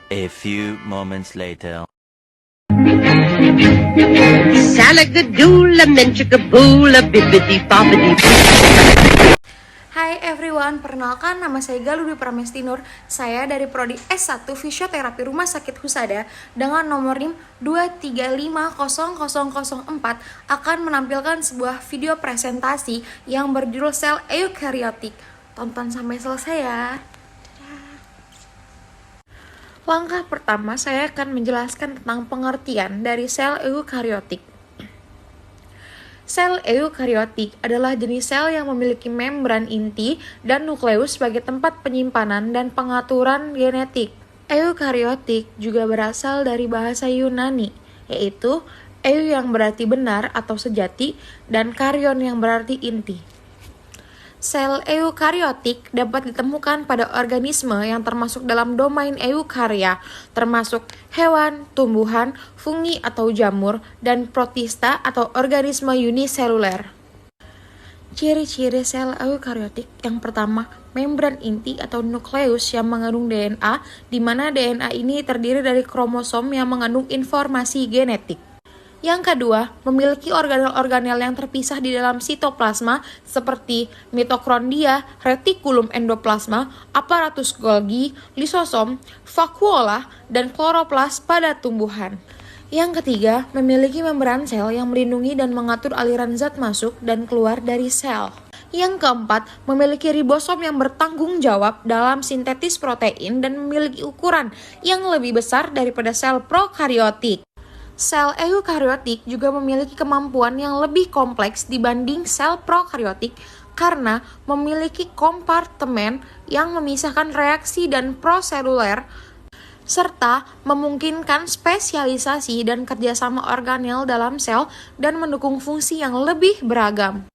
A few moments later. Salagadoola, menchikaboola, bibbidi bobbidi. Hai everyone, perkenalkan nama saya Galudi Pramestinur. Saya dari Prodi S1 Fisioterapi Rumah Sakit Husada dengan nomor NIM 2350004 akan menampilkan sebuah video presentasi yang berjudul sel eukariotik. Tonton sampai selesai ya. Langkah pertama, saya akan menjelaskan tentang pengertian dari sel eukariotik. Sel eukariotik adalah jenis sel yang memiliki membran inti dan nukleus sebagai tempat penyimpanan dan pengaturan genetik. Eukariotik juga berasal dari bahasa Yunani, yaitu eu yang berarti benar atau sejati dan karion yang berarti inti. Sel eukariotik dapat ditemukan pada organisme yang termasuk dalam domain eukarya, termasuk hewan, tumbuhan, fungi atau jamur, dan protista atau organisme uniseluler. Ciri-ciri sel eukariotik yang pertama, membran inti atau nukleus yang mengandung DNA, di mana DNA ini terdiri dari kromosom yang mengandung informasi genetik. Yang kedua, memiliki organel-organel yang terpisah di dalam sitoplasma seperti mitokondria, retikulum endoplasma, aparatus Golgi, lisosom, vakuola, dan kloroplas pada tumbuhan. Yang ketiga, memiliki membran sel yang melindungi dan mengatur aliran zat masuk dan keluar dari sel. Yang keempat, memiliki ribosom yang bertanggung jawab dalam sintetis protein dan memiliki ukuran yang lebih besar daripada sel prokariotik. Sel eukariotik juga memiliki kemampuan yang lebih kompleks dibanding sel prokariotik karena memiliki kompartemen yang memisahkan reaksi dan proseluler serta memungkinkan spesialisasi dan kerjasama organel dalam sel dan mendukung fungsi yang lebih beragam.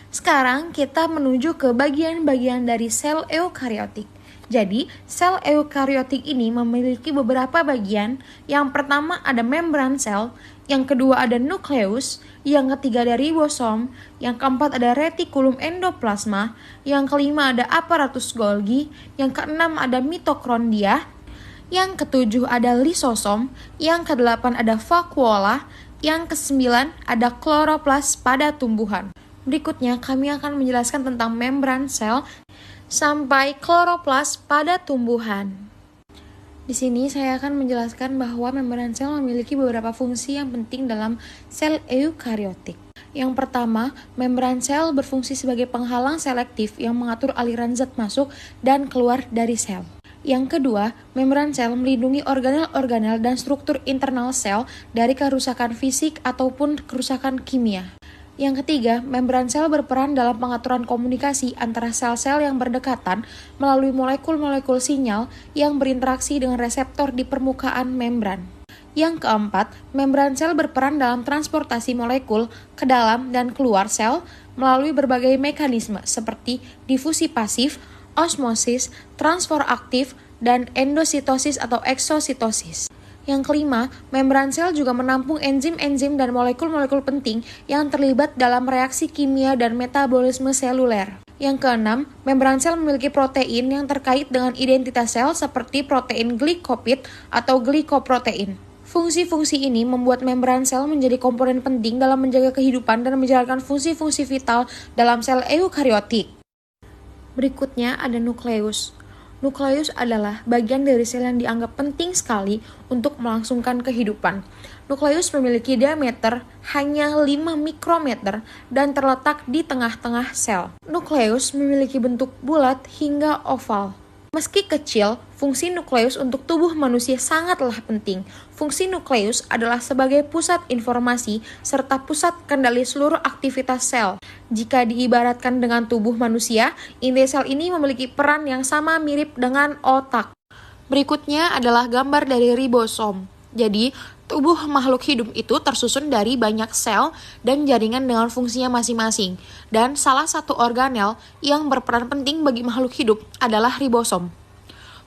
Sekarang kita menuju ke bagian-bagian dari sel eukariotik. Jadi, sel eukariotik ini memiliki beberapa bagian. Yang pertama ada membran sel, yang kedua ada nukleus, yang ketiga ada ribosom, yang keempat ada retikulum endoplasma, yang kelima ada aparatus Golgi, yang keenam ada mitokondria, yang ketujuh ada lisosom, yang kedelapan ada vakuola, yang kesembilan ada kloroplas pada tumbuhan. Berikutnya kami akan menjelaskan tentang membran sel sampai kloroplas pada tumbuhan. Di sini saya akan menjelaskan bahwa membran sel memiliki beberapa fungsi yang penting dalam sel eukariotik. Yang pertama, membran sel berfungsi sebagai penghalang selektif yang mengatur aliran zat masuk dan keluar dari sel. Yang kedua, membran sel melindungi organel-organel dan struktur internal sel dari kerusakan fisik ataupun kerusakan kimia. Yang ketiga, membran sel berperan dalam pengaturan komunikasi antara sel-sel yang berdekatan melalui molekul-molekul sinyal yang berinteraksi dengan reseptor di permukaan membran. Yang keempat, membran sel berperan dalam transportasi molekul ke dalam dan keluar sel melalui berbagai mekanisme seperti difusi pasif, osmosis, transfer aktif, dan endositosis atau eksositosis. Yang kelima, membran sel juga menampung enzim-enzim dan molekul-molekul penting yang terlibat dalam reaksi kimia dan metabolisme seluler. Yang keenam, membran sel memiliki protein yang terkait dengan identitas sel seperti protein glikopid atau glikoprotein. Fungsi-fungsi ini membuat membran sel menjadi komponen penting dalam menjaga kehidupan dan menjalankan fungsi-fungsi vital dalam sel eukariotik. Berikutnya ada nukleus. Nukleus adalah bagian dari sel yang dianggap penting sekali untuk melangsungkan kehidupan. Nukleus memiliki diameter hanya 5 mikrometer dan terletak di tengah-tengah sel. Nukleus memiliki bentuk bulat hingga oval. Meski kecil, fungsi nukleus untuk tubuh manusia sangatlah penting. Fungsi nukleus adalah sebagai pusat informasi serta pusat kendali seluruh aktivitas sel. Jika diibaratkan dengan tubuh manusia, inti sel ini memiliki peran yang sama mirip dengan otak. Berikutnya adalah gambar dari ribosom. Jadi, tubuh makhluk hidup itu tersusun dari banyak sel dan jaringan dengan fungsinya masing-masing. Dan salah satu organel yang berperan penting bagi makhluk hidup adalah ribosom.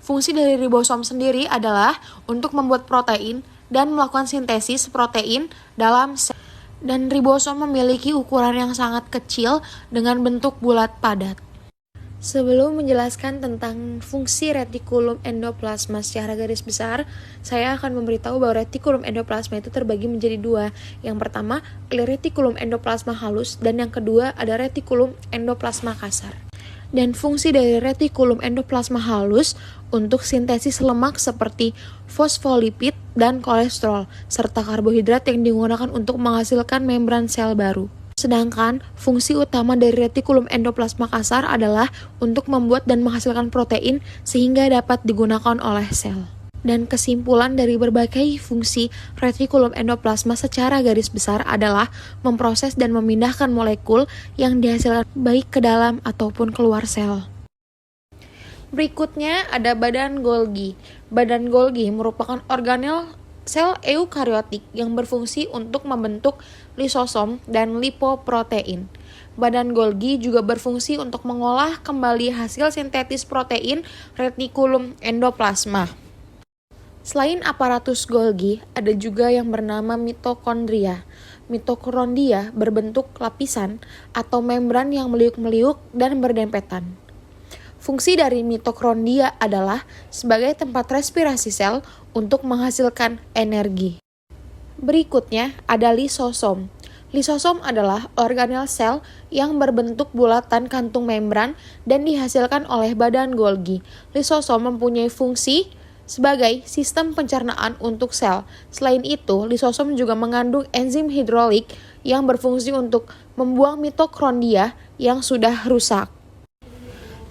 Fungsi dari ribosom sendiri adalah untuk membuat protein dan melakukan sintesis protein dalam sel. Dan ribosom memiliki ukuran yang sangat kecil dengan bentuk bulat padat. Sebelum menjelaskan tentang fungsi retikulum endoplasma secara garis besar, saya akan memberitahu bahwa retikulum endoplasma itu terbagi menjadi dua. Yang pertama, retikulum endoplasma halus, dan yang kedua ada retikulum endoplasma kasar. Dan fungsi dari retikulum endoplasma halus untuk sintesis lemak seperti fosfolipid dan kolesterol, serta karbohidrat yang digunakan untuk menghasilkan membran sel baru. Sedangkan fungsi utama dari retikulum endoplasma kasar adalah untuk membuat dan menghasilkan protein sehingga dapat digunakan oleh sel. Dan kesimpulan dari berbagai fungsi retikulum endoplasma secara garis besar adalah memproses dan memindahkan molekul yang dihasilkan baik ke dalam ataupun keluar sel. Berikutnya ada badan Golgi. Badan Golgi merupakan organel sel eukariotik yang berfungsi untuk membentuk lisosom dan lipoprotein. Badan Golgi juga berfungsi untuk mengolah kembali hasil sintetis protein retikulum endoplasma. Selain aparatus Golgi, ada juga yang bernama mitokondria. Mitokondria berbentuk lapisan atau membran yang meliuk-meliuk dan berdempetan. Fungsi dari mitokondria adalah sebagai tempat respirasi sel untuk menghasilkan energi. Berikutnya ada lisosom. Lisosom adalah organel sel yang berbentuk bulatan kantung membran dan dihasilkan oleh badan Golgi. Lisosom mempunyai fungsi sebagai sistem pencernaan untuk sel. Selain itu, lisosom juga mengandung enzim hidrolik yang berfungsi untuk membuang mitokondria yang sudah rusak.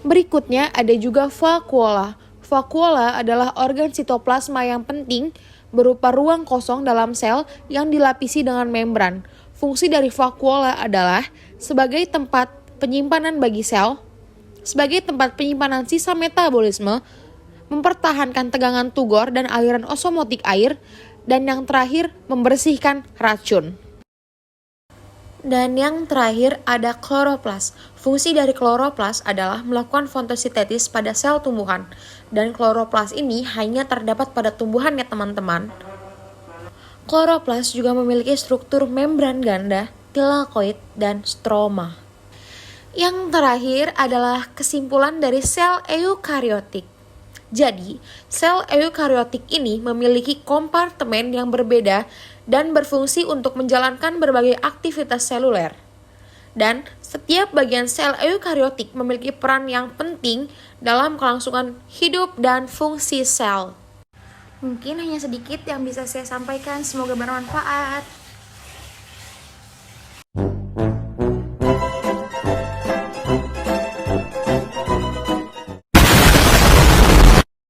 Berikutnya ada juga vakuola. Vakuola adalah organ sitoplasma yang penting berupa ruang kosong dalam sel yang dilapisi dengan membran. Fungsi dari vakuola adalah sebagai tempat penyimpanan bagi sel, sebagai tempat penyimpanan sisa metabolisme, mempertahankan tegangan tugor dan aliran osmotik air, dan yang terakhir membersihkan racun. Dan yang terakhir ada kloroplas. Fungsi dari kloroplas adalah melakukan fotosintesis pada sel tumbuhan. Dan kloroplas ini hanya terdapat pada tumbuhan ya teman-teman. Kloroplas juga memiliki struktur membran ganda, tilakoid, dan stroma. Yang terakhir adalah kesimpulan dari sel eukariotik. Jadi, sel eukariotik ini memiliki kompartemen yang berbeda dan berfungsi untuk menjalankan berbagai aktivitas seluler. Dan setiap bagian sel eukariotik memiliki peran yang penting dalam kelangsungan hidup dan fungsi sel. Mungkin hanya sedikit yang bisa saya sampaikan, semoga bermanfaat.